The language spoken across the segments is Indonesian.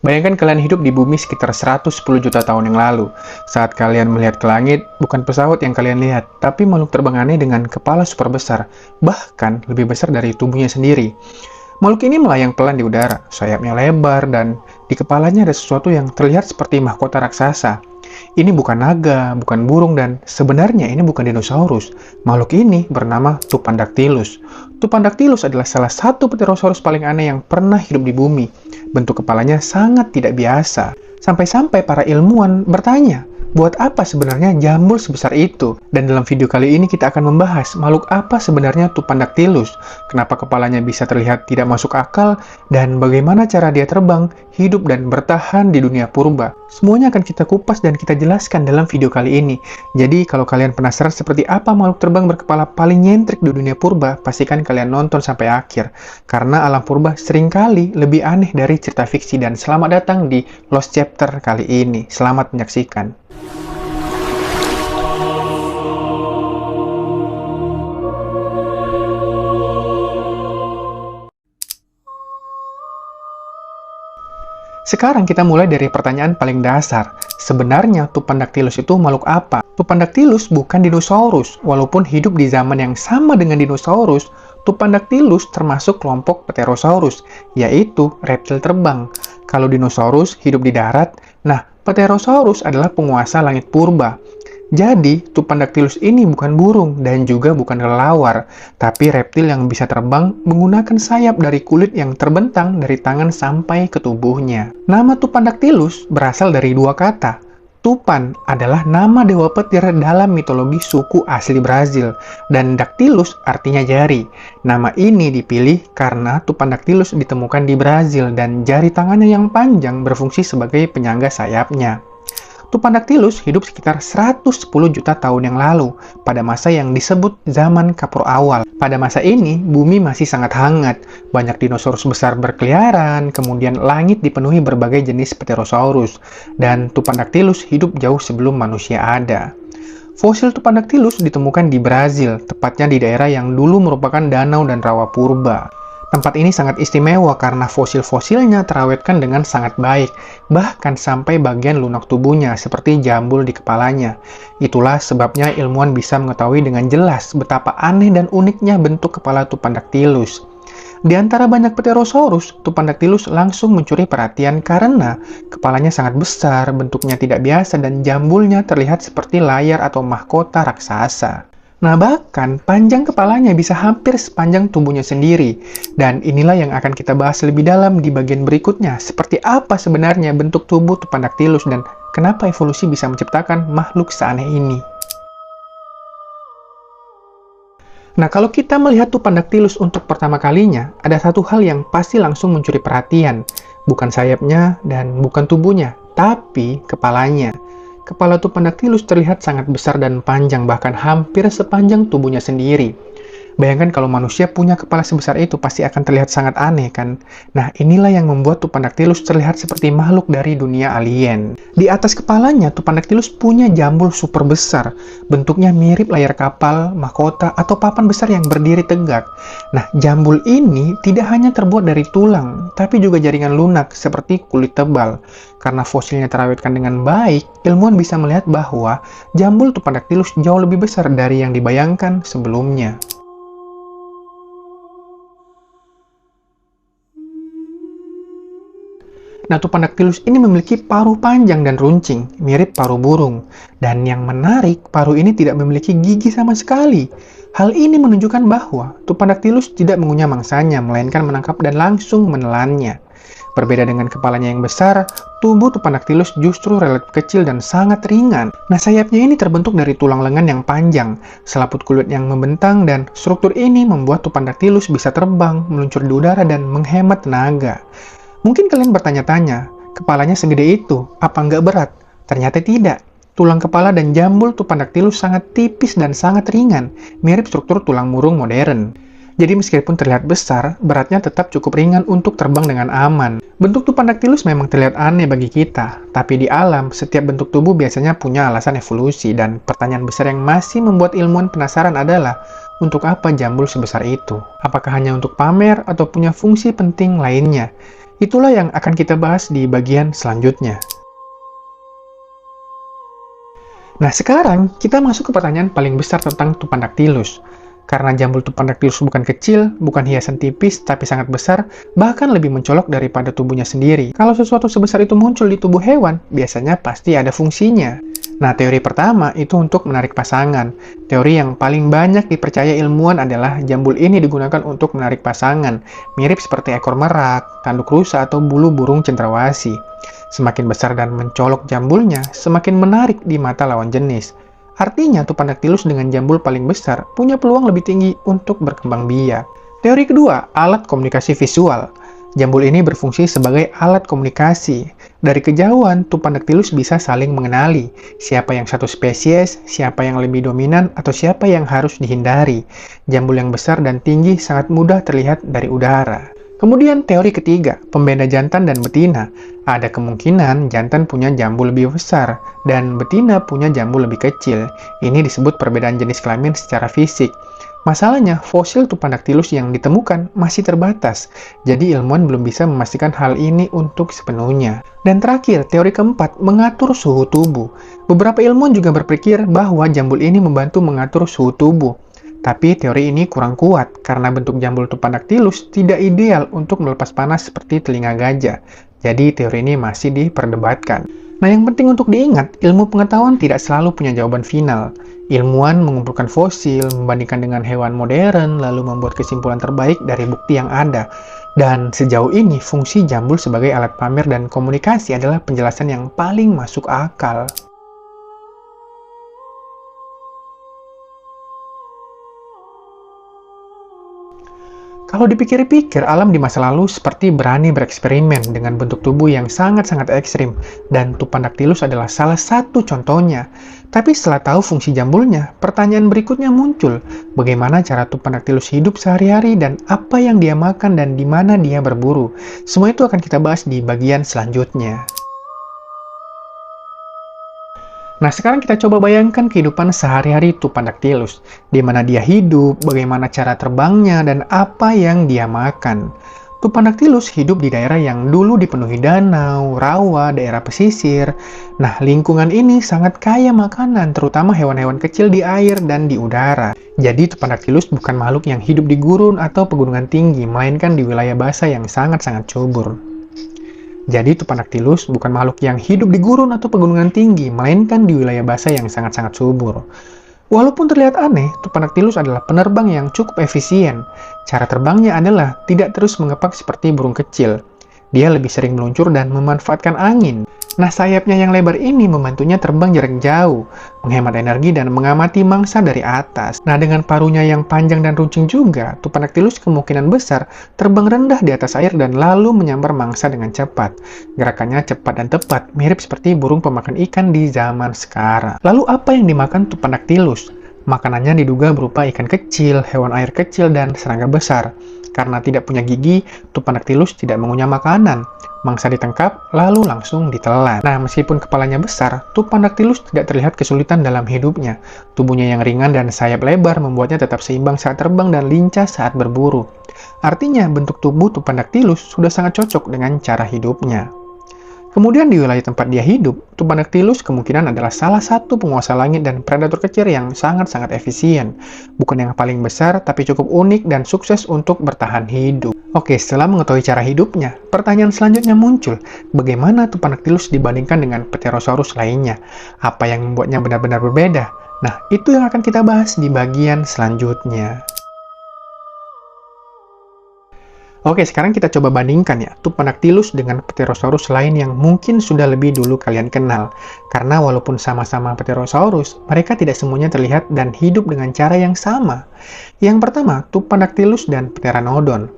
Bayangkan kalian hidup di bumi sekitar 110 juta tahun yang lalu. Saat kalian melihat ke langit, bukan pesawat yang kalian lihat, tapi makhluk terbang aneh dengan kepala super besar, bahkan lebih besar dari tubuhnya sendiri. Makhluk ini melayang pelan di udara, sayapnya lebar, dan di kepalanya ada sesuatu yang terlihat seperti mahkota raksasa. Ini bukan naga, bukan burung, dan sebenarnya ini bukan dinosaurus. Makhluk ini bernama Tupandactylus. Tupandactylus adalah salah satu pterosaurus paling aneh yang pernah hidup di bumi. Bentuk kepalanya sangat tidak biasa. Sampai-sampai para ilmuwan bertanya, buat apa sebenarnya jambul sebesar itu? Dan dalam video kali ini kita akan membahas makhluk apa sebenarnya Tupandactylus, kenapa kepalanya bisa terlihat tidak masuk akal, dan bagaimana cara dia terbang, hidup, dan bertahan di dunia purba. Semuanya akan kita kupas dan kita jelaskan dalam video kali ini. Jadi kalau kalian penasaran seperti apa makhluk terbang berkepala paling nyentrik di dunia purba, pastikan kalian nonton sampai akhir. Karena alam purba seringkali lebih aneh dari cerita fiksi. Dan selamat datang di Lost Chapter kali ini. Selamat menyaksikan. Sekarang kita mulai dari pertanyaan paling dasar. Sebenarnya Tupandactylus itu makhluk apa? Tupandactylus bukan dinosaurus. Walaupun hidup di zaman yang sama dengan dinosaurus, Tupandactylus termasuk kelompok Pterosaurus, yaitu reptil terbang. Kalau dinosaurus hidup di darat, nah Pterosaurus adalah penguasa langit purba. Jadi, Tupandactylus ini bukan burung dan juga bukan kelelawar, tapi reptil yang bisa terbang menggunakan sayap dari kulit yang terbentang dari tangan sampai ke tubuhnya. Nama Tupandactylus berasal dari dua kata. Tupan adalah nama dewa petir dalam mitologi suku asli Brazil, dan Dactylus artinya jari. Nama ini dipilih karena Tupandactylus ditemukan di Brazil dan jari tangannya yang panjang berfungsi sebagai penyangga sayapnya. Tupandactylus hidup sekitar 110 juta tahun yang lalu, pada masa yang disebut zaman Kapur awal. Pada masa ini, bumi masih sangat hangat, banyak dinosaurus besar berkeliaran, kemudian langit dipenuhi berbagai jenis Pterosaurus, dan Tupandactylus hidup jauh sebelum manusia ada. Fosil Tupandactylus ditemukan di Brazil, tepatnya di daerah yang dulu merupakan danau dan rawa purba. Tempat ini sangat istimewa karena fosil-fosilnya terawetkan dengan sangat baik, bahkan sampai bagian lunak tubuhnya seperti jambul di kepalanya. Itulah sebabnya ilmuwan bisa mengetahui dengan jelas betapa aneh dan uniknya bentuk kepala Tupandactylus. Di antara banyak Pterosaurus, Tupandactylus langsung mencuri perhatian karena kepalanya sangat besar, bentuknya tidak biasa, dan jambulnya terlihat seperti layar atau mahkota raksasa. Nah, bahkan panjang kepalanya bisa hampir sepanjang tubuhnya sendiri. Dan inilah yang akan kita bahas lebih dalam di bagian berikutnya. Seperti apa sebenarnya bentuk tubuh Tupandactylus dan kenapa evolusi bisa menciptakan makhluk seaneh ini. Nah, kalau kita melihat Tupandactylus untuk pertama kalinya, ada satu hal yang pasti langsung mencuri perhatian. Bukan sayapnya dan bukan tubuhnya, tapi kepalanya. Kepala Tupandactylus terlihat sangat besar dan panjang, bahkan hampir sepanjang tubuhnya sendiri. Bayangkan kalau manusia punya kepala sebesar itu, pasti akan terlihat sangat aneh, kan? Nah, inilah yang membuat Tupandactylus terlihat seperti makhluk dari dunia alien. Di atas kepalanya, Tupandactylus punya jambul super besar. Bentuknya mirip layar kapal, mahkota, atau papan besar yang berdiri tegak. Nah, jambul ini tidak hanya terbuat dari tulang, tapi juga jaringan lunak seperti kulit tebal. Karena fosilnya terawetkan dengan baik, ilmuwan bisa melihat bahwa jambul Tupandactylus jauh lebih besar dari yang dibayangkan sebelumnya. Nah, Tupandactylus ini memiliki paruh panjang dan runcing, mirip paruh burung. Dan yang menarik, paruh ini tidak memiliki gigi sama sekali. Hal ini menunjukkan bahwa Tupandactylus tidak mengunyah mangsanya, melainkan menangkap dan langsung menelannya. Berbeda dengan kepalanya yang besar, tubuh Tupandactylus justru relatif kecil dan sangat ringan. Nah, sayapnya ini terbentuk dari tulang lengan yang panjang, selaput kulit yang membentang, dan struktur ini membuat Tupandactylus bisa terbang, meluncur di udara, dan menghemat tenaga. Mungkin kalian bertanya-tanya, kepalanya segede itu, apa nggak berat? Ternyata tidak. Tulang kepala dan jambul Tupandactylus sangat tipis dan sangat ringan, mirip struktur tulang murung modern. Jadi meskipun terlihat besar, beratnya tetap cukup ringan untuk terbang dengan aman. Bentuk Tupandactylus memang terlihat aneh bagi kita, tapi di alam, setiap bentuk tubuh biasanya punya alasan evolusi, dan pertanyaan besar yang masih membuat ilmuwan penasaran adalah, untuk apa jambul sebesar itu? Apakah hanya untuk pamer atau punya fungsi penting lainnya? Itulah yang akan kita bahas di bagian selanjutnya. Nah, sekarang kita masuk ke pertanyaan paling besar tentang Tupandactylus. Karena jambul Tupandactylus bukan kecil, bukan hiasan tipis, tapi sangat besar, bahkan lebih mencolok daripada tubuhnya sendiri. Kalau sesuatu sebesar itu muncul di tubuh hewan, biasanya pasti ada fungsinya. Nah, teori pertama itu untuk menarik pasangan. Teori yang paling banyak dipercaya ilmuwan adalah jambul ini digunakan untuk menarik pasangan, mirip seperti ekor merak, tanduk rusa, atau bulu burung cendrawasih. Semakin besar dan mencolok jambulnya, semakin menarik di mata lawan jenis. Artinya, Tupandactylus dengan jambul paling besar punya peluang lebih tinggi untuk berkembang biak. Teori kedua, alat komunikasi visual. Jambul ini berfungsi sebagai alat komunikasi. Dari kejauhan, Tupandactylus bisa saling mengenali siapa yang satu spesies, siapa yang lebih dominan, atau siapa yang harus dihindari. Jambul yang besar dan tinggi sangat mudah terlihat dari udara. Kemudian teori ketiga, pembeda jantan dan betina. Ada kemungkinan jantan punya jambul lebih besar dan betina punya jambul lebih kecil. Ini disebut perbedaan jenis kelamin secara fisik. Masalahnya, fosil Tupandactylus yang ditemukan masih terbatas, jadi ilmuwan belum bisa memastikan hal ini untuk sepenuhnya. Dan terakhir, teori keempat, mengatur suhu tubuh. Beberapa ilmuwan juga berpikir bahwa jambul ini membantu mengatur suhu tubuh. Tapi teori ini kurang kuat karena bentuk jambul Tupandactylus tidak ideal untuk melepas panas seperti telinga gajah. Jadi teori ini masih diperdebatkan. Nah, yang penting untuk diingat, ilmu pengetahuan tidak selalu punya jawaban final. Ilmuwan mengumpulkan fosil, membandingkan dengan hewan modern, lalu membuat kesimpulan terbaik dari bukti yang ada. Dan sejauh ini, fungsi jambul sebagai alat pamer dan komunikasi adalah penjelasan yang paling masuk akal. Kalau dipikir-pikir, alam di masa lalu seperti berani bereksperimen dengan bentuk tubuh yang sangat-sangat ekstrim, dan Tupandactylus adalah salah satu contohnya. Tapi setelah tahu fungsi jambulnya, pertanyaan berikutnya muncul, bagaimana cara Tupandactylus hidup sehari-hari dan apa yang dia makan dan di mana dia berburu. Semua itu akan kita bahas di bagian selanjutnya. Nah, sekarang kita coba bayangkan kehidupan sehari-hari Tupandactylus, di mana dia hidup, bagaimana cara terbangnya, dan apa yang dia makan. Tupandactylus hidup di daerah yang dulu dipenuhi danau, rawa, daerah pesisir. Nah, lingkungan ini sangat kaya makanan, terutama hewan-hewan kecil di air dan di udara. Jadi, Tupandactylus bukan makhluk yang hidup di gurun atau pegunungan tinggi, melainkan di wilayah basah yang sangat-sangat subur. Jadi, Tupandactylus bukan makhluk yang hidup di gurun atau pegunungan tinggi, melainkan di wilayah basah yang sangat-sangat subur. Walaupun terlihat aneh, Tupandactylus adalah penerbang yang cukup efisien. Cara terbangnya adalah tidak terus mengepak seperti burung kecil. Dia lebih sering meluncur dan memanfaatkan angin. Nah, sayapnya yang lebar ini membantunya terbang jarak jauh, menghemat energi dan mengamati mangsa dari atas. Nah, dengan paruhnya yang panjang dan runcing juga, Tupandactylus kemungkinan besar terbang rendah di atas air dan lalu menyambar mangsa dengan cepat. Gerakannya cepat dan tepat, mirip seperti burung pemakan ikan di zaman sekarang. Lalu apa yang dimakan Tupandactylus? Makanannya diduga berupa ikan kecil, hewan air kecil, dan serangga besar. Karena tidak punya gigi, Tupandactylus tidak mengunyah makanan. Mangsa ditangkap, lalu langsung ditelan. Nah, meskipun kepalanya besar, Tupandactylus tidak terlihat kesulitan dalam hidupnya. Tubuhnya yang ringan dan sayap lebar membuatnya tetap seimbang saat terbang dan lincah saat berburu. Artinya, bentuk tubuh Tupandactylus sudah sangat cocok dengan cara hidupnya. Kemudian di wilayah tempat dia hidup, Tupandactylus kemungkinan adalah salah satu penguasa langit dan predator kecil yang sangat-sangat efisien. Bukan yang paling besar, tapi cukup unik dan sukses untuk bertahan hidup. Oke, setelah mengetahui cara hidupnya, pertanyaan selanjutnya muncul. Bagaimana Tupandactylus dibandingkan dengan Pterosaurus lainnya? Apa yang membuatnya benar-benar berbeda? Nah, itu yang akan kita bahas di bagian selanjutnya. Oke, sekarang kita coba bandingkan ya, Tupandactylus dengan Pterosaurus lain yang mungkin sudah lebih dulu kalian kenal. Karena walaupun sama-sama Pterosaurus, mereka tidak semuanya terlihat dan hidup dengan cara yang sama. Yang pertama, Tupandactylus dan Pteranodon.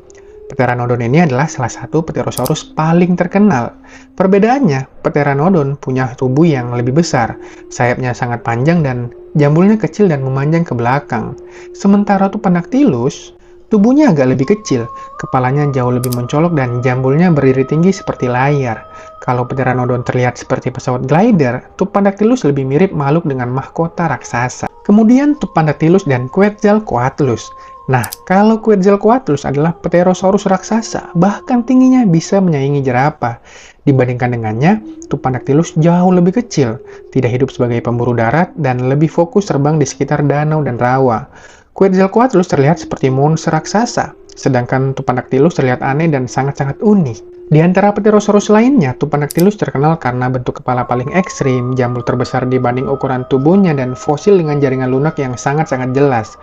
Pteranodon ini adalah salah satu Pterosaurus paling terkenal. Perbedaannya, Pteranodon punya tubuh yang lebih besar, sayapnya sangat panjang dan jambulnya kecil dan memanjang ke belakang. Sementara Tupandactylus, tubuhnya agak lebih kecil, kepalanya jauh lebih mencolok dan jambulnya berdiri tinggi seperti layar. Kalau Pteranodon terlihat seperti pesawat glider, Tupandactylus lebih mirip makhluk dengan mahkota raksasa. Kemudian Tupandactylus dan Quetzalcoatlus. Nah, kalau Quetzalcoatlus adalah Pterosaurus raksasa, bahkan tingginya bisa menyaingi jerapah. Dibandingkan dengannya, Tupandactylus jauh lebih kecil, tidak hidup sebagai pemburu darat, dan lebih fokus terbang di sekitar danau dan rawa. Quetzalcoatlus terlihat seperti monster raksasa, sedangkan Tupandactylus terlihat aneh dan sangat-sangat unik. Di antara Pterosaurus lainnya, Tupandactylus terkenal karena bentuk kepala paling ekstrim, jambul terbesar dibanding ukuran tubuhnya, dan fosil dengan jaringan lunak yang sangat-sangat jelas.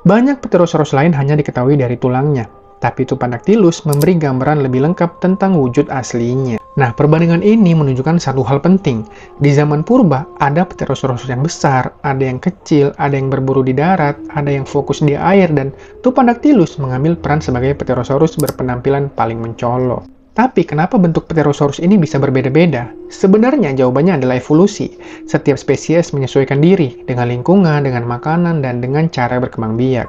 Banyak Pterosaurus lain hanya diketahui dari tulangnya, tapi Tupandactylus memberi gambaran lebih lengkap tentang wujud aslinya. Nah, perbandingan ini menunjukkan satu hal penting. Di zaman purba, ada Pterosaurus yang besar, ada yang kecil, ada yang berburu di darat, ada yang fokus di air, dan Tupandactylus mengambil peran sebagai Pterosaurus berpenampilan paling mencolok. Tapi kenapa bentuk Pterosaurus ini bisa berbeda-beda? Sebenarnya jawabannya adalah evolusi. Setiap spesies menyesuaikan diri dengan lingkungan, dengan makanan, dan dengan cara berkembang biak.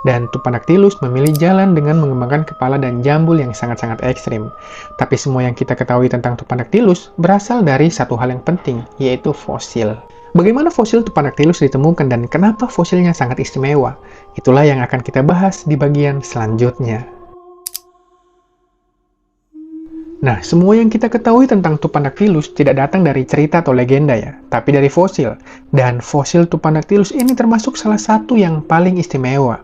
Dan Tupandactylus memilih jalan dengan mengembangkan kepala dan jambul yang sangat-sangat ekstrim. Tapi semua yang kita ketahui tentang Tupandactylus berasal dari satu hal yang penting, yaitu fosil. Bagaimana fosil Tupandactylus ditemukan dan kenapa fosilnya sangat istimewa? Itulah yang akan kita bahas di bagian selanjutnya. Nah, semua yang kita ketahui tentang Tupandactylus tidak datang dari cerita atau legenda ya, tapi dari fosil. Dan fosil Tupandactylus ini termasuk salah satu yang paling istimewa.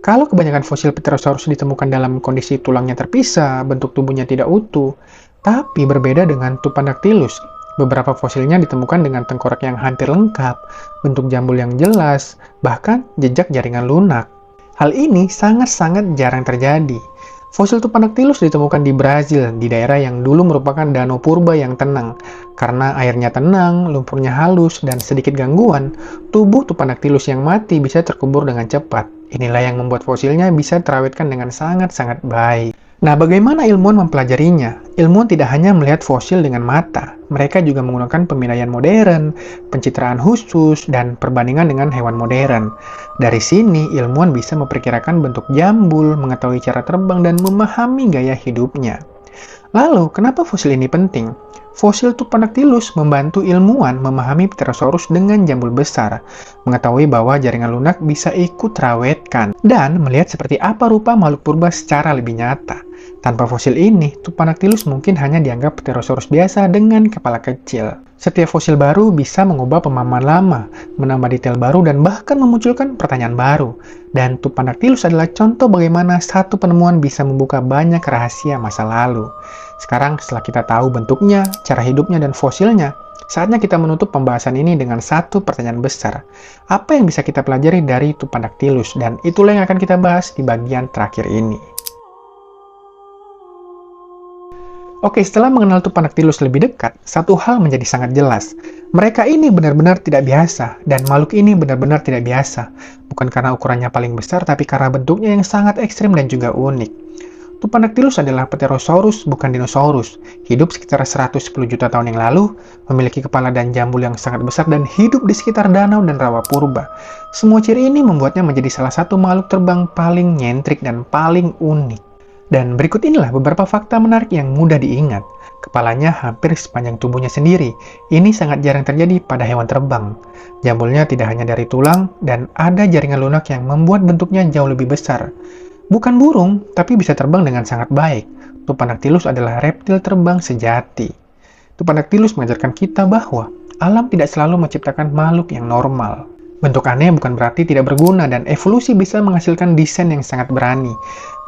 Kalau kebanyakan fosil Pterosaurus ditemukan dalam kondisi tulangnya terpisah, bentuk tubuhnya tidak utuh, tapi berbeda dengan Tupandactylus. Beberapa fosilnya ditemukan dengan tengkorak yang hampir lengkap, bentuk jambul yang jelas, bahkan jejak jaringan lunak. Hal ini sangat-sangat jarang terjadi. Fosil Tupandactylus ditemukan di Brazil, di daerah yang dulu merupakan danau purba yang tenang. Karena airnya tenang, lumpurnya halus, dan sedikit gangguan, tubuh Tupandactylus yang mati bisa terkubur dengan cepat. Inilah yang membuat fosilnya bisa terawetkan dengan sangat-sangat baik. Nah, bagaimana ilmuwan mempelajarinya? Ilmuwan tidak hanya melihat fosil dengan mata, mereka juga menggunakan pemindaian modern, pencitraan khusus, dan perbandingan dengan hewan modern. Dari sini, ilmuwan bisa memperkirakan bentuk jambul, mengetahui cara terbang, dan memahami gaya hidupnya. Lalu, kenapa fosil ini penting? Fosil Tupandactylus membantu ilmuwan memahami Pterosaurus dengan jambul besar, mengetahui bahwa jaringan lunak bisa ikut terawetkan, dan melihat seperti apa rupa makhluk purba secara lebih nyata. Tanpa fosil ini, Tupandactylus mungkin hanya dianggap Pterosaurus biasa dengan kepala kecil. Setiap fosil baru bisa mengubah pemahaman lama, menambah detail baru, dan bahkan memunculkan pertanyaan baru. Dan Tupandactylus adalah contoh bagaimana satu penemuan bisa membuka banyak rahasia masa lalu. Sekarang, setelah kita tahu bentuknya, cara hidupnya, dan fosilnya, saatnya kita menutup pembahasan ini dengan satu pertanyaan besar. Apa yang bisa kita pelajari dari Tupandactylus? Dan itulah yang akan kita bahas di bagian terakhir ini. Oke, setelah mengenal Tupandactylus lebih dekat, satu hal menjadi sangat jelas. Mereka ini benar-benar tidak biasa, dan makhluk ini benar-benar tidak biasa. Bukan karena ukurannya paling besar, tapi karena bentuknya yang sangat ekstrim dan juga unik. Tupandactylus adalah Pterosaurus, bukan dinosaurus. Hidup sekitar 110 juta tahun yang lalu, memiliki kepala dan jambul yang sangat besar, dan hidup di sekitar danau dan rawa purba. Semua ciri ini membuatnya menjadi salah satu makhluk terbang paling nyentrik dan paling unik. Dan berikut inilah beberapa fakta menarik yang mudah diingat. Kepalanya hampir sepanjang tubuhnya sendiri. Ini sangat jarang terjadi pada hewan terbang. Jambulnya tidak hanya dari tulang, dan ada jaringan lunak yang membuat bentuknya jauh lebih besar. Bukan burung, tapi bisa terbang dengan sangat baik. Tupandactylus adalah reptil terbang sejati. Tupandactylus mengajarkan kita bahwa alam tidak selalu menciptakan makhluk yang normal. Bentuk aneh bukan berarti tidak berguna, dan evolusi bisa menghasilkan desain yang sangat berani.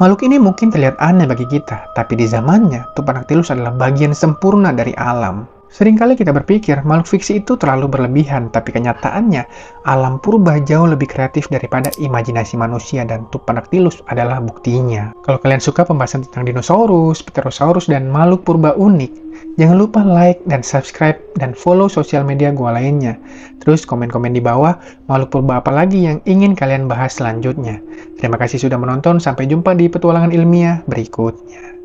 Makhluk ini mungkin terlihat aneh bagi kita, tapi di zamannya, Tupandactylus adalah bagian sempurna dari alam. Seringkali kita berpikir makhluk fiksi itu terlalu berlebihan, tapi kenyataannya, alam purba jauh lebih kreatif daripada imajinasi manusia, dan Tupandactylus adalah buktinya. Kalau kalian suka pembahasan tentang dinosaurus, Pterosaurus, dan makhluk purba unik, jangan lupa like dan subscribe dan follow sosial media gua lainnya. Terus komen-komen di bawah makhluk purba apa lagi yang ingin kalian bahas selanjutnya. Terima kasih sudah menonton, sampai jumpa di petualangan ilmiah berikutnya.